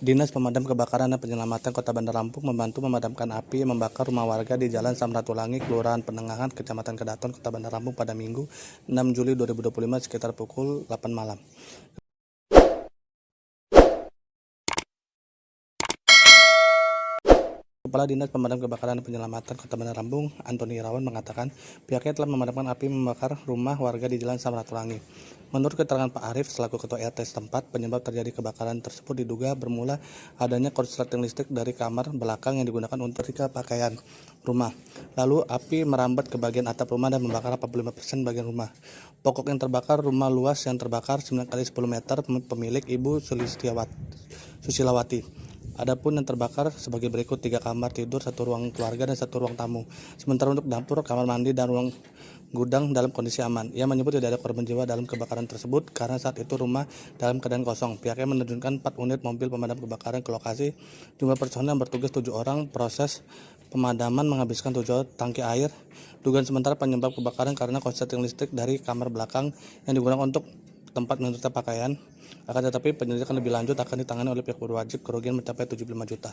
Dinas Pemadam Kebakaran dan Penyelamatan Kota Bandar Lampung membantu memadamkan api yang membakar rumah warga di Jalan Samratulangi, Kelurahan Penengahan, Kecamatan Kedaton, Kota Bandar Lampung pada Minggu 6 Juli 2025 sekitar pukul 8 malam. Kepala Dinas Pemadam Kebakaran dan Penyelamatan Kota Bandar Lampung, Antoni Irawan, mengatakan pihaknya telah memadamkan api membakar rumah warga di Jalan Samratulangi. Menurut keterangan Pak Arif selaku Ketua RT setempat, penyebab terjadi kebakaran tersebut diduga bermula adanya korsleting listrik dari kamar belakang yang digunakan untuk setrika pakaian rumah. Lalu api merambat ke bagian atap rumah dan membakar 45% bagian rumah. Pokok yang terbakar rumah luas yang terbakar 9 kali 10 meter pemilik Ibu Susilawati. Adapun yang terbakar sebagai berikut: 3 kamar tidur, 1 ruang keluarga, dan 1 ruang tamu. Sementara untuk dapur, kamar mandi, dan ruang gudang dalam kondisi aman. Ia menyebut tidak ada korban jiwa dalam kebakaran tersebut karena saat itu rumah dalam keadaan kosong. Pihaknya menerjunkan 4 unit mobil pemadam kebakaran ke lokasi. Jumlah personel yang bertugas 7 orang. Proses pemadaman menghabiskan 7 tangki air. Dugaan sementara penyebab kebakaran karena korsleting listrik dari kamar belakang yang digunakan untuk tempat menyetrika pakaian. Akan tetapi penyelidikan lebih lanjut akan ditangani oleh pihak berwajib. Kerugian mencapai 75 juta.